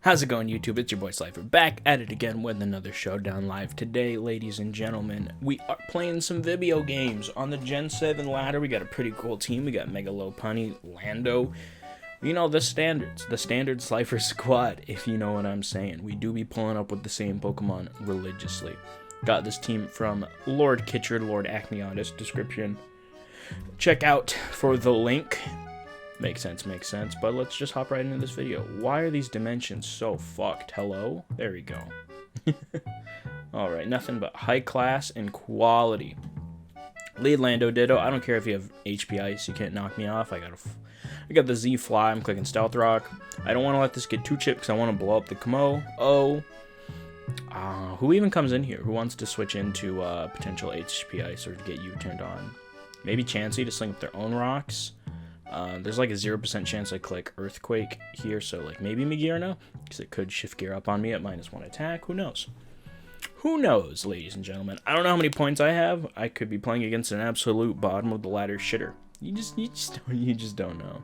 How's it going, YouTube? It's your boy Slifer, back at it again with another Showdown live. Today, ladies and gentlemen, we are playing some video games. On the Gen 7 ladder, we got a pretty cool team. We got Mega Lopunny, Lando, you know, the standards. The standard Slifer squad, if you know what I'm saying. We do be pulling up with the same Pokemon religiously. Got this team from Lord Kitchard, Lord Acneotis, description. Check out for the link. Makes sense, but let's just hop right into this video. Why are these dimensions so fucked? Hello? There we go. Alright, nothing but high class and quality. Lead Lando Ditto. I don't care if you have HP Ice, you can't knock me off. I got the Z Fly, I'm clicking Stealth Rock. I don't want to let this get too chipped because I want to blow up the Kamo. Who even comes in here? Who wants to switch into potential HP Ice or to get you turned on? Maybe Chansey to sling up their own rocks. There's like a 0% chance I click Earthquake here, so like maybe Magearna, because it could shift gear up on me at -1 attack. Who knows? Who knows, ladies and gentlemen? I don't know how many points I have. I could be playing against an absolute bottom of the ladder shitter. You just don't know.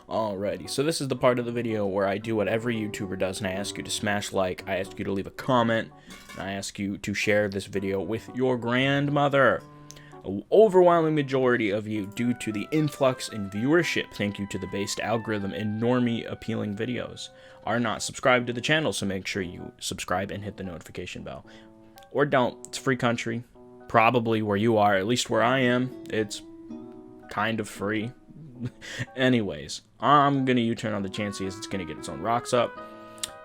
Alrighty, so this is the part of the video where I do what every YouTuber does, and I ask you to smash like, I ask you to leave a comment, and I ask you to share this video with your grandmother. An overwhelming majority of you, due to the influx in viewership, thank you to the based algorithm and normie appealing videos, are not subscribed to the channel, so make sure you subscribe and hit the notification bell. Or don't. It's a free country. Probably where you are, at least where I am, it's kind of free. Anyways, I'm going to U-turn on the Chansey as it's going to get its own rocks up.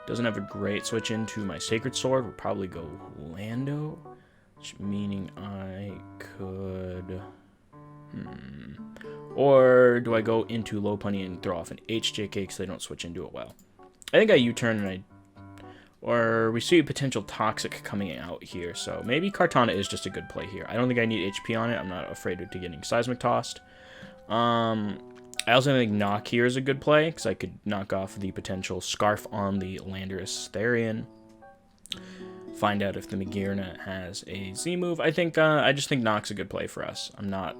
Doesn't have a great switch into my Sacred Sword. We'll probably go Lando. Meaning I could... Or do I go into Lopunny and throw off an HJK because they don't switch into it well? I think I U-turn and Or we see a potential Toxic coming out here, so maybe Kartana is just a good play here. I don't think I need HP on it. I'm not afraid of getting Seismic Tossed. I also think Knock here is a good play because I could knock off the potential Scarf on the Landorus Therian. Find out if the Magearna has a Z move. I just think Knock's a good play for us. I'm not,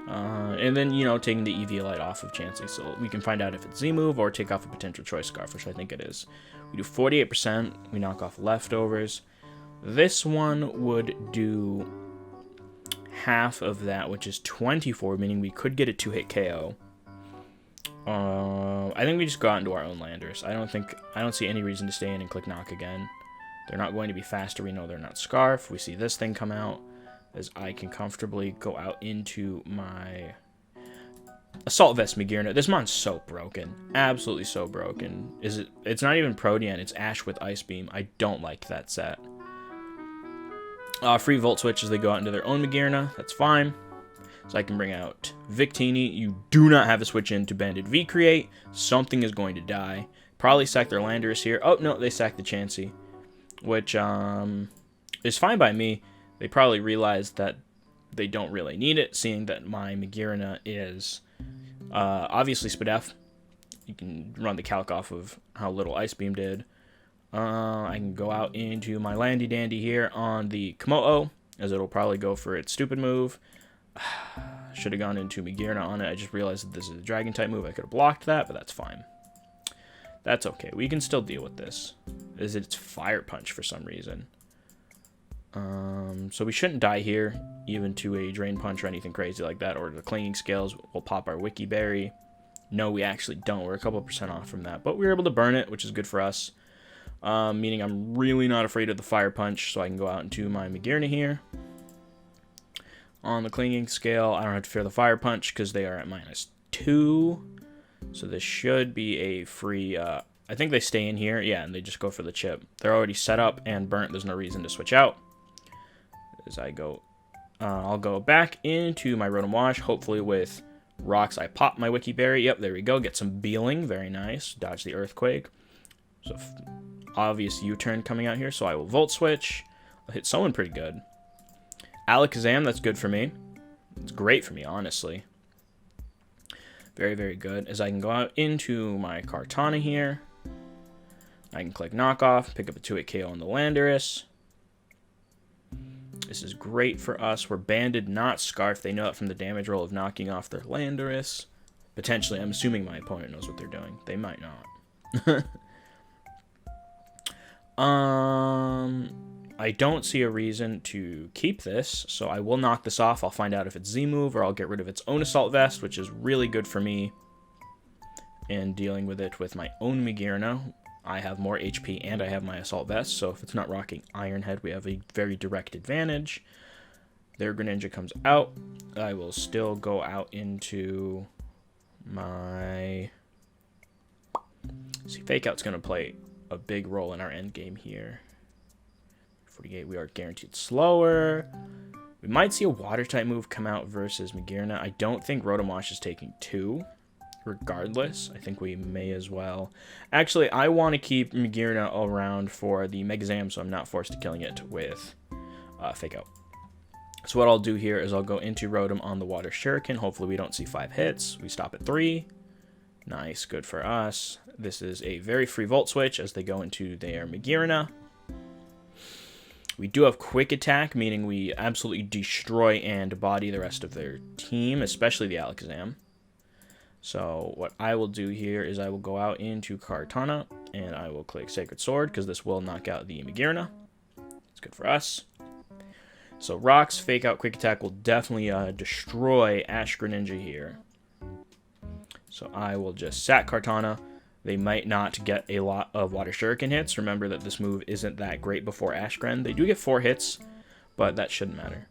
and then, you know, taking the EV Light off of Chansey, so we can find out if it's Z move or take off a potential Choice Scarf, which I think it is. We do 48%, we knock off Leftovers. This one would do half of that, which is 24, meaning we could get a 2-hit KO. I think we just go out into our own Landers. I don't see any reason to stay in and click Knock again. They're not going to be faster. We know they're not Scarf. We see this thing come out as I can comfortably go out into my Assault Vest Magearna. This mon's so broken. Absolutely so broken. It's not even Protean. It's Ash with Ice Beam. I don't like that set. Free Volt Switch as they go out into their own Magearna. That's fine. So I can bring out Victini. You do not have a switch into Banded V-Create. Something is going to die. Probably sack their Landorus here. Oh, no, they sacked the Chansey, which is fine by me. They probably realized that they don't really need it, seeing that my Magearna is obviously Spadef. You can run the calc off of how little Ice Beam did. I can go out into my Landy Dandy here on the Kamo-O, as it'll probably go for its stupid move. Should have gone into Magearna on it. I just realized that this is a Dragon-type move. I could have blocked that, but that's fine. That's okay. We can still deal with this. It's Fire Punch for some reason. So we shouldn't die here, even to a Drain Punch or anything crazy like that, or the Clinging Scales. We'll pop our Wiki Berry. No, we actually don't. We're a couple % off from that, but we were able to burn it, which is good for us. Meaning I'm really not afraid of the Fire Punch, so I can go out into my Magearna here. On the Clinging Scale, I don't have to fear the Fire Punch because they are at -2. So this should be a free, I think they stay in here, yeah, and they just go for the chip. They're already set up and burnt, there's no reason to switch out. As I go, I'll go back into my Rotom Wash, hopefully with rocks. I pop my Wiki Berry, yep, there we go, get some Beeling, very nice, dodge the Earthquake. So, obvious U-turn coming out here, so I will Volt Switch. I'll hit someone pretty good. Alakazam, that's good for me. It's great for me, honestly. Very, very good. As I can go out into my Kartana here. I can click Knockoff, pick up a 2-hit KO on the Landorus. This is great for us. We're banded, not Scarf. They know it from the damage roll of knocking off their Landorus. Potentially, I'm assuming my opponent knows what they're doing. They might not. I don't see a reason to keep this, so I will knock this off. I'll find out if it's Z-move, or I'll get rid of its own Assault Vest, which is really good for me in dealing with it with my own Magearna. I have more HP, and I have my Assault Vest, so if it's not rocking Iron Head, we have a very direct advantage. Their Greninja comes out. I will still go out into my... See, Fake Out's going to play a big role in our end game here. 48, we are guaranteed slower. We might see a water type move come out versus Magearna. I don't think Rotom Wash is taking 2. Regardless, I think we may as well. Actually, I want to keep Magearna around for the Mega Zam, so I'm not forced to killing it with Fake Out. So what I'll do here is I'll go into Rotom on the Water Shuriken. Hopefully we don't see 5 hits. We stop at 3. Nice, good for us. This is a very free Volt Switch as they go into their Magearna. We do have Quick Attack, meaning we absolutely destroy and body the rest of their team, especially the Alakazam. So what I will do here is I will go out into Kartana, and I will click Sacred Sword, because this will knock out the Magearna. It's good for us. So Rocks, Fake Out, Quick Attack will definitely destroy Ash Greninja here. So I will just sack Kartana. They might not get a lot of Water Shuriken hits. Remember that this move isn't that great before Ash Gren. They do get 4 hits, but that shouldn't matter.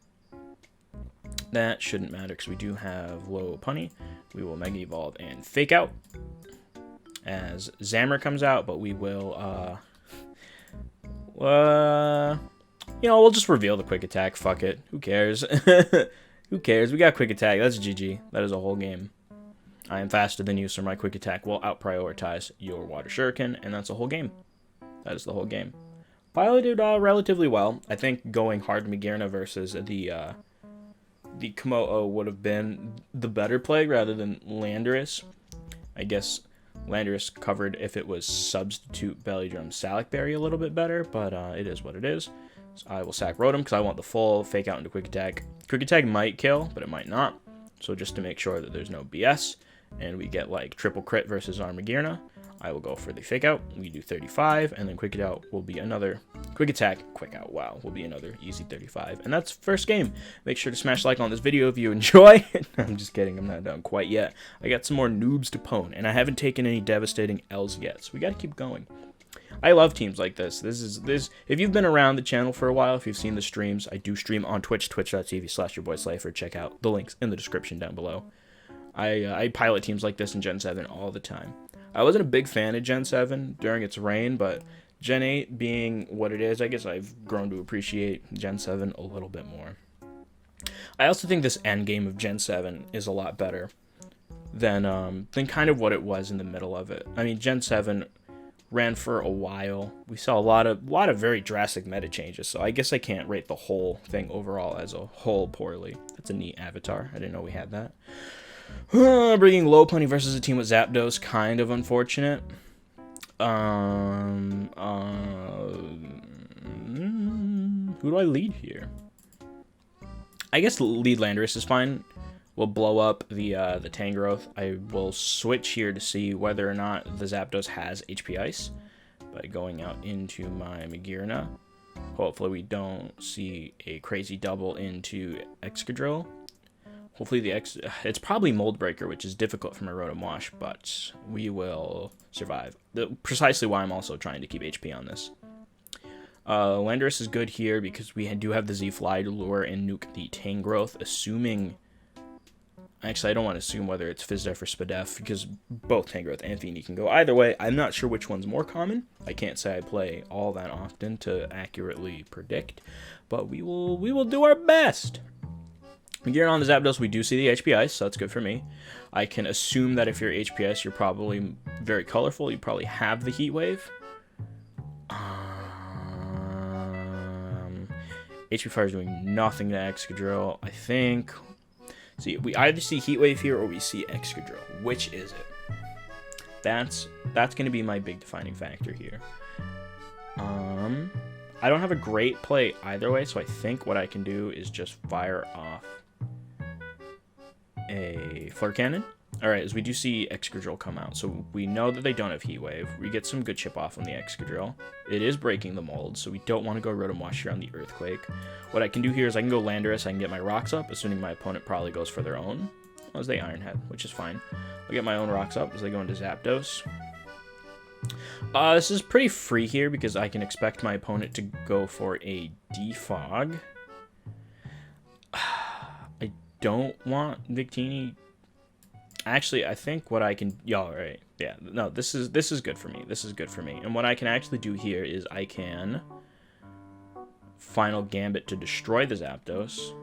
That shouldn't matter because we do have Lopunny. We will Mega Evolve and Fake Out as Zammer comes out, but we will, you know, we'll just reveal the Quick Attack. Fuck it. Who cares? Who cares? We got Quick Attack. That's GG. That is a whole game. I am faster than you, so my Quick Attack will out-prioritize your Water Shuriken, and that's the whole game. That is the whole game. Piloted relatively well. I think going hard Magearna versus the Komodo would have been the better play rather than Landorus. I guess Landorus covered if it was substitute Belly Drum Salac Berry a little bit better, but it is what it is. So I will sack Rotom because I want the full Fake Out into Quick Attack. Quick Attack might kill, but it might not. So just to make sure that there's no BS, and we get like triple crit versus our Magearna, I will go for the Fake Out. We do 35, and then Quick Out will be another Quick Attack. Quick Out, wow, will be another easy 35. And that's first game. Make sure to smash like on this video if you enjoy. I'm just kidding, I'm not done quite yet. I got some more noobs to pwn, and I haven't taken any devastating L's yet, so we got to keep going. I love teams like this. This if you've been around the channel for a while, if you've seen the streams, I do stream on Twitch, twitch.tv/yourboyslifer. Check out the links in the description down below. I pilot teams like this in Gen 7 all the time. I wasn't a big fan of Gen 7 during its reign, but Gen 8 being what it is, I guess I've grown to appreciate Gen 7 a little bit more. I also think this end game of Gen 7 is a lot better than kind of what it was in the middle of it. I mean, Gen 7 ran for a while. We saw a lot of very drastic meta changes, so I guess I can't rate the whole thing overall as a whole poorly. That's a neat avatar. I didn't know we had that. Bringing Lopunny versus a team with Zapdos, kind of unfortunate. Who do I lead here? I guess lead Landorus is fine. We'll blow up the Tangrowth. I will switch here to see whether or not the Zapdos has HP Ice by going out into my Magearna. Hopefully we don't see a crazy double into Excadrill. Hopefully it's probably Mold Breaker, which is difficult for my Rotom Wash, but we will survive. Precisely why I'm also trying to keep HP on this. Landorus is good here because we do have the Z-Fly to lure and nuke the Tangrowth, assuming... Actually, I don't want to assume whether it's Fizdef or Spadef, because both Tangrowth and Feeny can go either way. I'm not sure which one's more common. I can't say I play all that often to accurately predict, but we will do our best. Magearna on the Zapdos, we do see the HP Ice, so that's good for me. I can assume that if you're HP Ice, you're probably very colorful. You probably have the Heat Wave. HP Fire is doing nothing to Excadrill. I think... See, we either see Heat Wave here or we see Excadrill. Which is it? That's going to be my big defining factor here. I don't have a great play either way, so I think what I can do is just fire off a Flare Cannon. Alright, as we do see Excadrill come out, so we know that they don't have Heat Wave. We get some good chip off on the Excadrill. It is breaking the mold, so we don't want to go Rotom Wash here on the Earthquake. What I can do here is I can go Landorus, I can get my rocks up, assuming my opponent probably goes for their own, as they Iron Head, which is fine. I'll get my own rocks up as they go into Zapdos. This is pretty free here because I can expect my opponent to go for a Defog. I don't want Victini. Actually, I think what I can... Y'all, right. Yeah, no, this is good for me. This is good for me. And what I can actually do here is I can Final Gambit to destroy the Zapdos.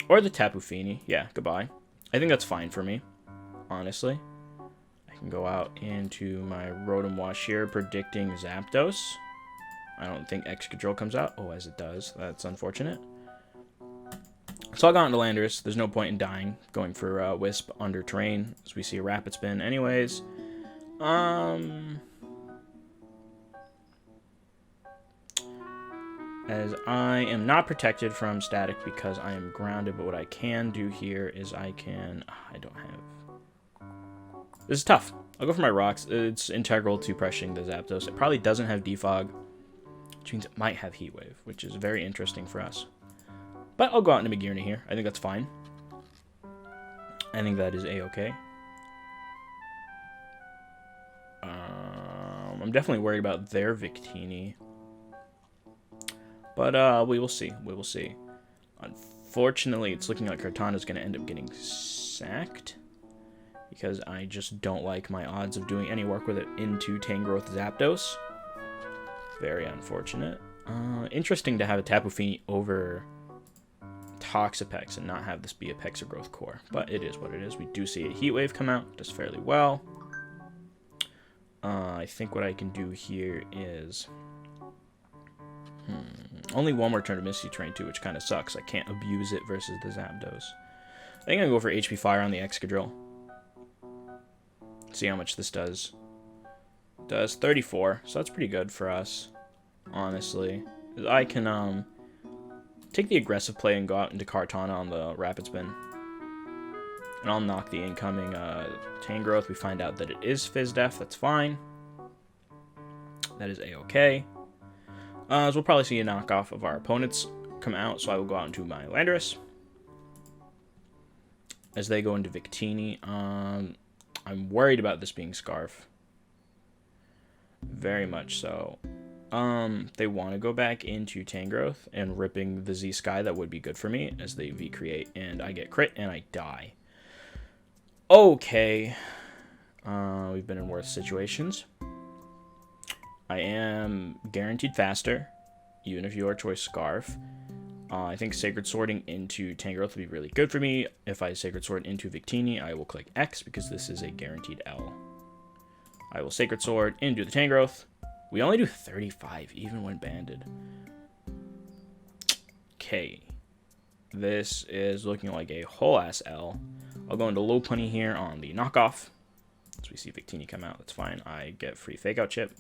Or the Tapu Fini. Yeah, goodbye. I think that's fine for me, honestly. I can go out into my Rotom Wash here, predicting Zapdos. I don't think Excadrill comes out. Oh, as it does. That's unfortunate. So I'll go into Landorus. There's no point in dying, going for Wisp under terrain, as we see a Rapid Spin anyways. As I am not protected from static because I am grounded, but what I can do here is I can... I don't have... This is tough. I'll go for my rocks. It's integral to pressuring the Zapdos. It probably doesn't have Defog, which means it might have Heat Wave, which is very interesting for us. But I'll go out into Magearna here. I think that's fine. I think that is A-okay. I'm definitely worried about their Victini. But we will see. We will see. Unfortunately, it's looking like Kartana's going to end up getting sacked, because I just don't like my odds of doing any work with it into Tangrowth Zapdos. Very unfortunate. Interesting to have a Tapu Fini over Toxapex and not have this be a Pexagrowth core, but it is what it is. We do see a Heat Wave come out, does fairly well. I think what I can do here is only one more turn to Misty Terrain too, which kind of sucks. I can't abuse it versus the Zapdos. I think I'm gonna go for HP Fire on the Excadrill. See how much this does. It does 34, so that's pretty good for us, honestly. I can take the aggressive play and go out into Kartana on the Rapid Spin. And I'll knock the incoming Tangrowth. We find out that it is Fizz Def. That's fine. That is A-okay. So we'll probably see a knockoff of our opponents come out. So I will go out into my Landorus. As they go into Victini. I'm worried about this being Scarf. Very much so. They want to go back into Tangrowth and ripping the Z-Sky. That would be good for me as they V-create and I get crit and I die. Okay. We've been in worse situations. I am guaranteed faster, even if your choice Scarf. I think Sacred Swording into Tangrowth would be really good for me. If I Sacred Sword into Victini, I will click X because this is a guaranteed L. I will Sacred Sword into the Tangrowth. We only do 35, even when banded. Okay. This is looking like a whole-ass L. I'll go into Lopunny here on the knockoff. As we see Victini come out, that's fine. I get free Fake-Out chip.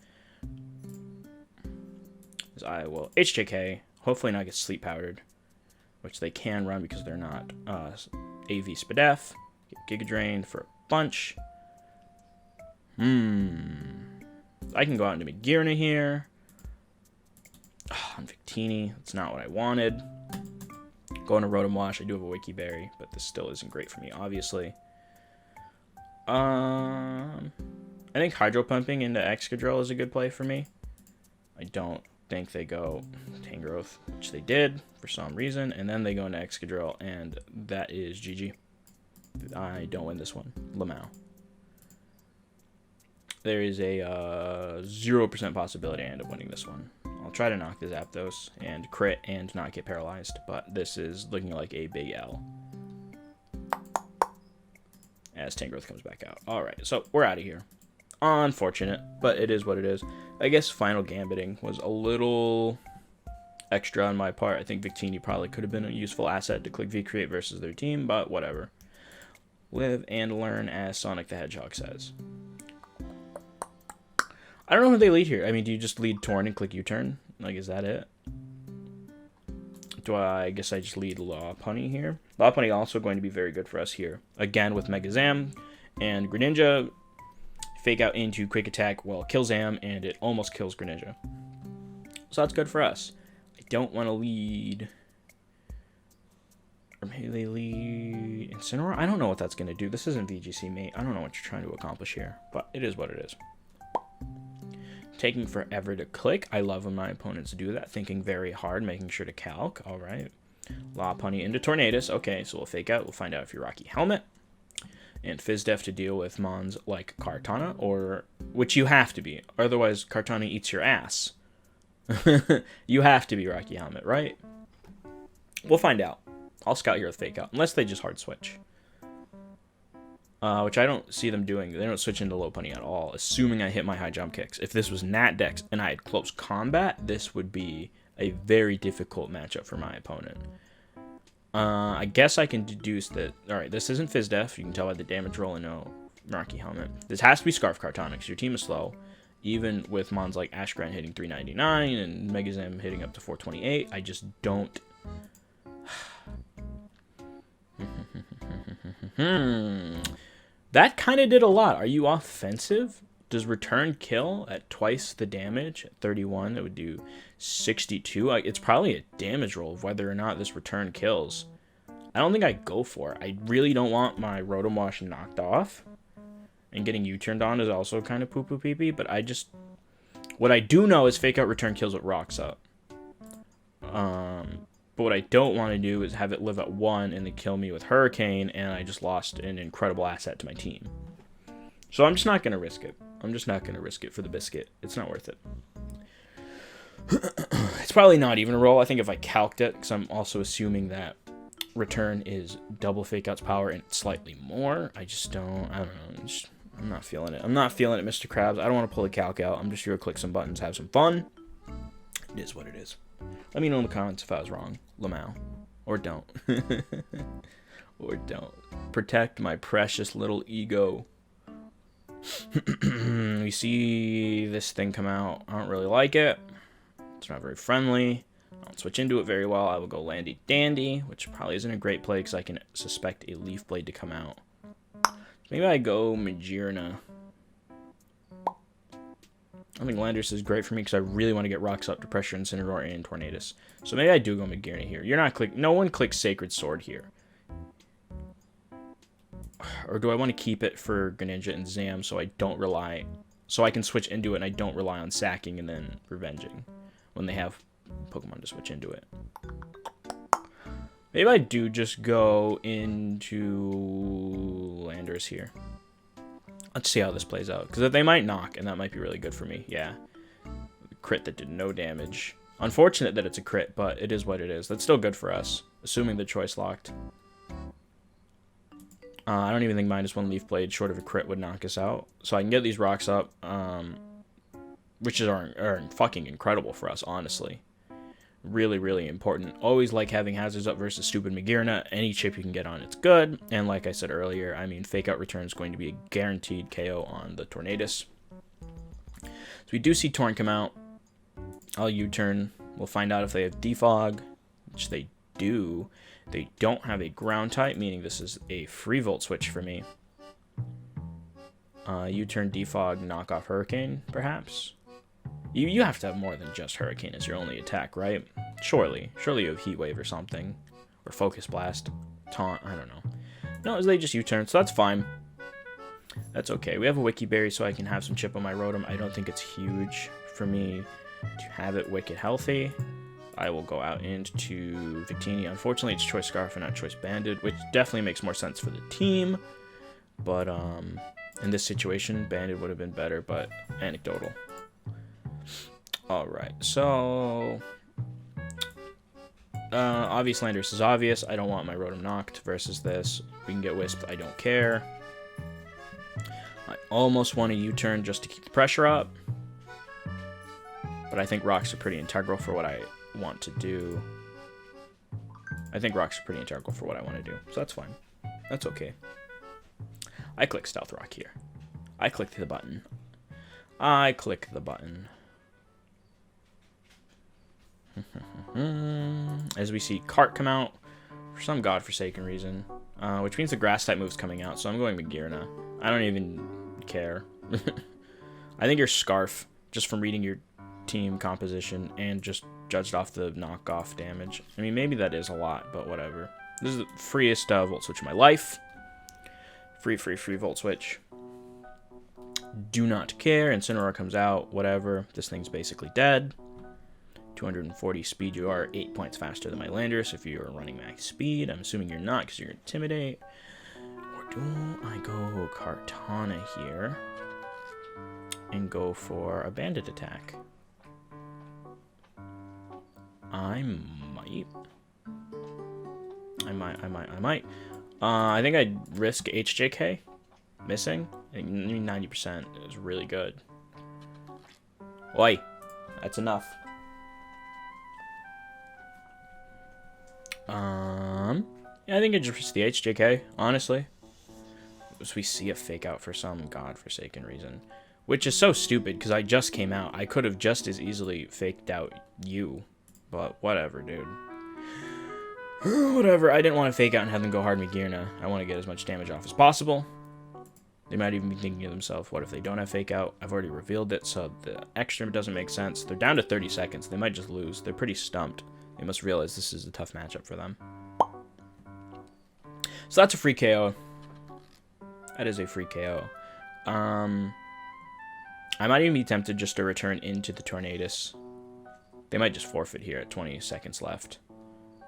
As I will HJK, hopefully not get Sleep Powdered, which they can run because they're not AV Spadef. Get Giga Drained for a bunch. I can go out into Magearna here. On Victini, that's not what I wanted. Going to Rotom Wash, I do have a Wiki Berry, but this still isn't great for me, obviously. I think Hydro Pumping into Excadrill is a good play for me. I don't think they go Tangrowth, which they did for some reason, and then they go into Excadrill, and that is GG. I don't win this one. Lamau. There is a 0% possibility I end up winning this one. I'll try to knock the Zapdos and crit and not get paralyzed, but this is looking like a big L. As Tangrowth comes back out. Alright, so we're out of here. Unfortunate, but it is what it is. I guess Final Gambiting was a little extra on my part. I think Victini probably could have been a useful asset to click V-Create versus their team, but whatever. Live and learn, as Sonic the Hedgehog says. I don't know who they lead here. I mean, do you just lead Torn and click U-turn? Like, is that it? I guess I just lead Lopunny here. Lopunny also going to be very good for us here. Again, with Mega Zam and Greninja. Fake out into Quick Attack, well, kill Zam, and it almost kills Greninja. So that's good for us. I don't want to lead... Or maybe they lead Incineroar? I don't know what that's going to do. This isn't VGC, mate. I don't know what you're trying to accomplish here. But it is what it is. Taking forever to click. I love when my opponents do that. Thinking very hard, making sure to calc. All right. Lopunny into Tornadus. Okay, so we'll fake out. We'll find out if you're Rocky Helmet. And FizzDef to deal with mons like Kartana, or which you have to be. Otherwise, Kartana eats your ass. You have to be Rocky Helmet, right? We'll find out. I'll scout here with Fake Out, unless they just hard switch. Which I don't see them doing. They don't switch into Lopunny at all, assuming I hit my high jump kicks. If this was Nat Dex and I had close combat, this would be a very difficult matchup for my opponent. I guess I can deduce that... Alright, this isn't FizzDef. You can tell by the damage roll and no Rocky Helmet. This has to be Scarf Kartana, because your team is slow. Even with mons like Ashgrant hitting 399 and Megazam hitting up to 428, I just don't... That kind of did a lot. Are you offensive? Does return kill at twice the damage? At 31, that would do 62. It's probably a damage roll of whether or not this return kills. I don't think I go for it. I really don't want my Rotom Wash knocked off. And getting U-turned on is also kind of poo-poo-pee-pee, but I just... What I do know is Fake Out return kills with Rocks up. But what I don't want to do is have it live at 1 and then kill me with Hurricane, and I just lost an incredible asset to my team. So I'm just not going to risk it. I'm just not going to risk it for the biscuit. It's not worth it. It's probably not even a roll. I think if I calced it, because I'm also assuming that return is double Fake Out's power and slightly more. I don't know. I'm not feeling it. I'm not feeling it, Mr. Krabs. I don't want to pull a calc out. I'm just here to click some buttons, have some fun. It is what it is. Let me know in the comments if I was wrong, Lamau. Or don't. Or don't. Protect my precious little ego. We see this thing come out. I don't really like it. It's not very friendly. I don't switch into it very well. I will go Landy Dandy, which probably isn't a great play because I can suspect a Leaf Blade to come out. Maybe I go Magearna. I think Landorus is great for me because I really want to get Rocks up to pressure Incineroar and Tornadus. So maybe I do go Magearna here. You're not click. No one clicks Sacred Sword here. Or do I want to keep it for Greninja and Zam so I don't rely... So I can switch into it and I don't rely on sacking and then revenging when they have Pokemon to switch into it. Maybe I do just go into Landorus here. Let's see how this plays out. Because they might knock, and that might be really good for me. Yeah. Crit that did no damage. Unfortunate that it's a crit, but it is what it is. That's still good for us, assuming the choice locked. I don't even think -1 Leaf Blade short of a crit would knock us out. So I can get these rocks up, which are fucking incredible for us, honestly. Really, really important. Always like having hazards up versus stupid Magearna. Any chip you can get on, it's good. And like I said earlier, I mean, Fake Out return is going to be a guaranteed KO on the Tornadus. So we do see Torn come out. I'll U-turn. We'll find out if they have Defog, which they do. They don't have a ground type, meaning this is a free volt switch for me. U-turn, Defog, knock off Hurricane, perhaps. You have to have more than just Hurricane as your only attack, right? Surely. Surely you have Heat Wave or something. Or Focus Blast. Taunt, I don't know. No, they just U-turn, so that's fine. That's okay. We have a Wiki Berry, so I can have some chip on my Rotom. I don't think it's huge for me to have it Wicked healthy. I will go out into Victini. Unfortunately, it's Choice Scarf and not Choice Banded, which definitely makes more sense for the team. But in this situation, Banded would have been better, but anecdotal. Alright, so... obvious Landorus is obvious. I don't want my Rotom knocked versus this. We can get Wisped. I don't care. I almost want a U-turn just to keep the pressure up. But I think Rocks are pretty integral for what I want to do. I think Rocks are pretty integral for what I want to do. So that's fine. That's okay. I click Stealth Rock here. I click the button. I click the button. As we see Cart come out for some godforsaken reason, which means the grass type move's coming out, so I'm going Magearna. I don't even care. I think your Scarf, just from reading your team composition and just judged off the knockoff damage. I mean, maybe that is a lot, but whatever. This is the freest Volt Switch in my life. Free Volt Switch. Do not care. Incineroar comes out, whatever. This thing's basically dead. 240 speed. You are 8 points faster than my Landorus if you're running max speed. I'm assuming you're not because you're Intimidate. Or do I go Kartana here and go for a Bandit attack? I might. I think I'd risk HJK missing. I mean, 90% is really good. Oi, that's enough. Yeah, I think it's just the HJK, honestly. As we see a fake out for some godforsaken reason. Which is so stupid, because I just came out. I could have just as easily faked out you. But whatever, dude. Whatever, I didn't want to fake out and have them go hard Magearna. I want to get as much damage off as possible. They might even be thinking to themselves, what if they don't have fake out? I've already revealed it, so the extra doesn't make sense. They're down to 30 seconds. They might just lose. They're pretty stumped. They must realize this is a tough matchup for them. So that's a free KO. That is a free KO. I might even be tempted just to return into the Tornadus. They might just forfeit here at 20 seconds left.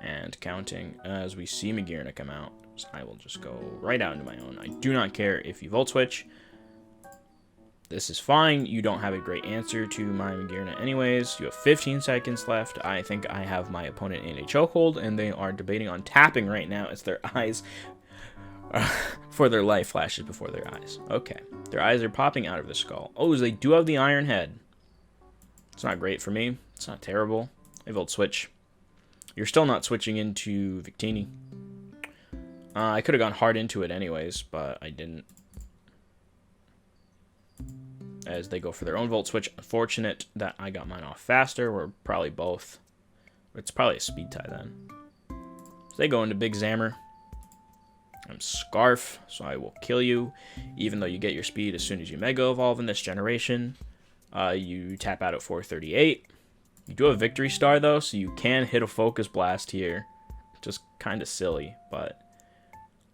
And counting as we see Magearna come out. So I will just go right out into my own. I do not care if you Volt Switch. This is fine. You don't have a great answer to my Magearna anyways. You have 15 seconds left. I think I have my opponent in a chokehold, and they are debating on tapping right now as their eyes for their life flashes before their eyes. Okay. Their eyes are popping out of the skull. Oh, they do have the Iron Head. It's not great for me. It's not terrible. I Volt Switch. You're still not switching into Victini. I could have gone hard into it anyways, but I didn't. As they go for their own Volt Switch. Unfortunate that I got mine off faster. We're probably both. It's probably a speed tie then. So they go into Big Zammer. I'm Scarf, so I will kill you. Even though you get your speed as soon as you Mega Evolve in this generation. You tap out at 438. You do have Victory Star though, so you can hit a Focus Blast here. Just kind of silly, but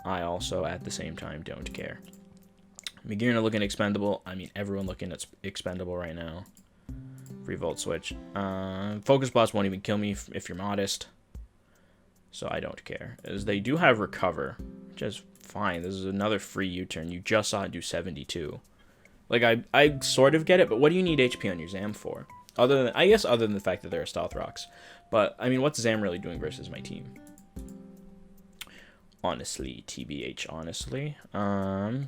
I also, at the same time, don't care. Magearna looking expendable. I mean, everyone looking at expendable right now. Free Volt Switch. Focus Blast won't even kill me if you're modest. So I don't care. As they do have Recover, which is fine. This is another free U-turn. You just saw it do 72. Like, I sort of get it, but what do you need HP on your Zam for? I guess other than the fact that there are Stealth Rocks. But, I mean, what's Zam really doing versus my team? Honestly, TBH, honestly. I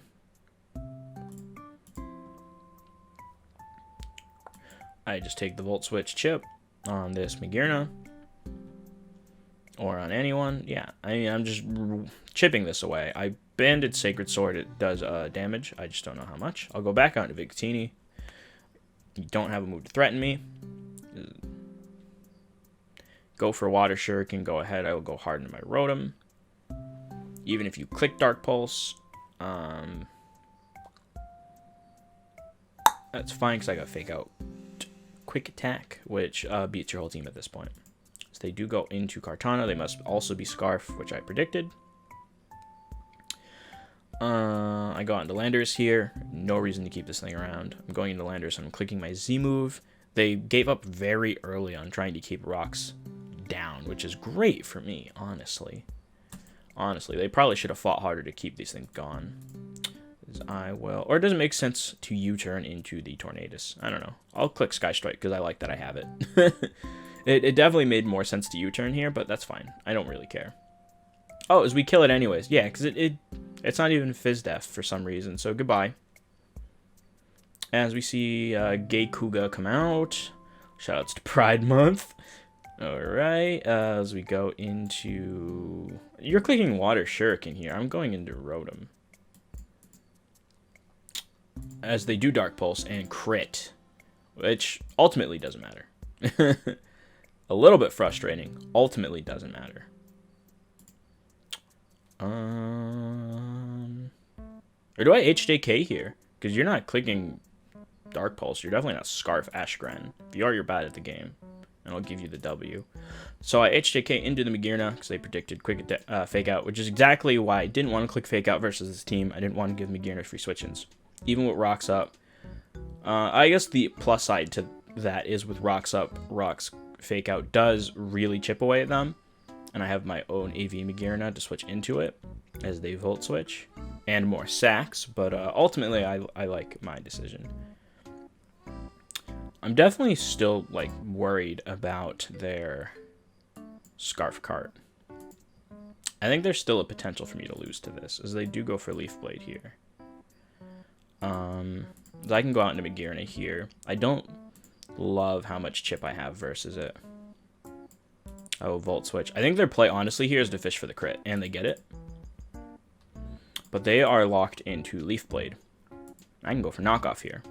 just take the Volt Switch chip on this Magearna. Or on anyone. Yeah, I mean, I'm just chipping this away. I banded Sacred Sword. It does damage. I just don't know how much. I'll go back out to Victini. You don't have a move to threaten me. Go for Water Shuriken. Go ahead. I will go hard into my Rotom. Even if you click Dark Pulse. That's fine because I got Fake Out Quick Attack, which beats your whole team at this point. So they do go into Kartana. They must also be Scarf, which I predicted. I go into Landorus here. No reason to keep this thing around. I'm going into Landorus. I'm clicking my Z move. They gave up very early on trying to keep rocks down, which is great for me, honestly. Honestly, they probably should have fought harder to keep these things gone. I will, or it doesn't make sense to U-turn into the Tornadus. I don't know. I'll click Sky Strike because I like that I have it. It definitely made more sense to U-turn here, but that's fine. I don't really care. Oh, as we kill it anyways. Yeah, because it's not even Fizz Def for some reason, so goodbye. As we see Gay Kuga come out. Shoutouts to Pride Month. Alright, as we go into... You're clicking Water Shuriken here. I'm going into Rotom. As they do Dark Pulse and crit, which ultimately doesn't matter. A little bit frustrating. Ultimately doesn't matter. Or do I HJK here? Because you're not clicking Dark Pulse. You're definitely not Scarf Ashgren. If you are, you're bad at the game. And I'll give you the W. So I HJK into the Magearna because they predicted quick Fake Out, which is exactly why I didn't want to click Fake Out versus this team. I didn't want to give Magearna free switch-ins. Even with Rocks Up. I guess the plus side to that is with Rocks Up, Rocks Fake Out does really chip away at them. And I have my own AV Magearna to switch into it as they Volt Switch. And more sacks, but ultimately I like my decision. I'm definitely still like worried about their Scarf Cart. I think there's still a potential for me to lose to this, as they do go for Leaf Blade here. I can go out into Magearna here. I don't love how much chip I have versus it. Oh, Volt Switch. I think their play honestly here is to fish for the crit, and they get it. But they are locked into Leaf Blade. I can go for Knockoff here.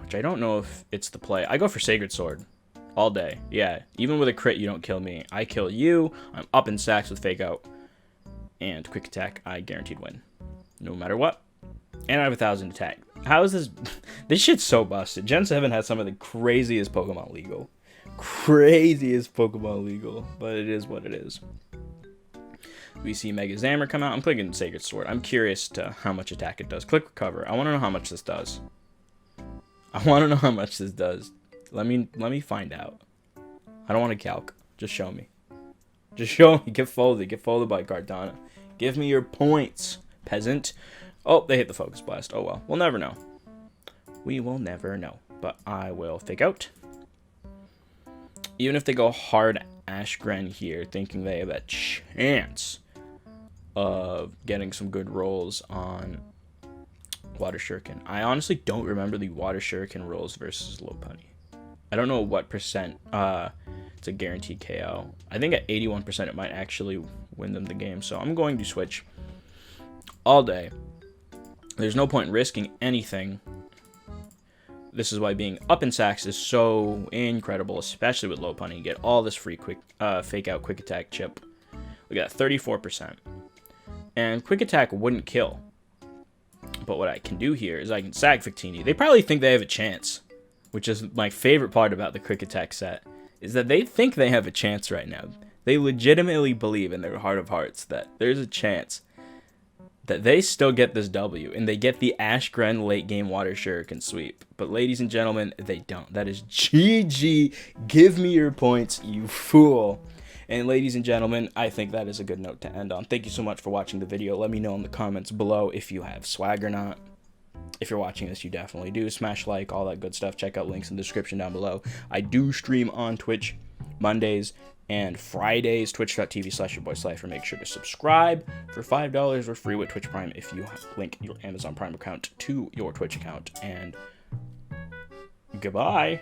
Which I don't know if it's the play. I go for Sacred Sword. All day. Yeah, even with a crit, you don't kill me. I kill you. I'm up in sacks with Fake Out. And Quick Attack, I guaranteed win. No matter what. And I have 1,000 attack. How is this? This shit's so busted. Gen 7 has some of the craziest Pokemon legal. Craziest Pokemon legal. But it is what it is. We see Mega Zammer come out. I'm clicking Sacred Sword. I'm curious to how much attack it does. Click Recover. I want to know how much this does. I want to know how much this does. Let me find out. I don't want to calc. Just show me. Just show me. Get folded. Get folded by Cardano. Give me your points, peasant. Oh, they hit the Focus Blast. Oh well. We'll never know. We will never know. But I will Fake Out. Even if they go hard Ashgren here, thinking they have a chance of getting some good rolls on Water Shuriken. I honestly don't remember the Water Shuriken rolls versus Lopunny. I don't know what percent it's a guaranteed KO. I think at 81% it might actually win them the game. So I'm going to switch all day. There's no point in risking anything. This is why being up in sacks is so incredible, especially with Lopunny. You get all this free quick Fake Out Quick Attack chip. We got 34%. And Quick Attack wouldn't kill. But what I can do here is I can sack Victini. They probably think they have a chance, which is my favorite part about the Quick Attack set, is that they think they have a chance right now. They legitimately believe in their heart of hearts that there's a chance that they still get this W, and they get the Ashgren late game Water Shuriken sweep. But ladies and gentlemen, they don't. That is GG. Give me your points, you fool. And ladies and gentlemen, I think that is a good note to end on. Thank you so much for watching the video. Let me know in the comments below if you have swag or not. If you're watching this, you definitely do. Smash like, all that good stuff. Check out links in the description down below. I do stream on Twitch Mondays and Fridays, twitch.tv/yourboyslifer. Make sure to subscribe for $5 or free with Twitch Prime if you link your Amazon Prime account to your Twitch account. And goodbye.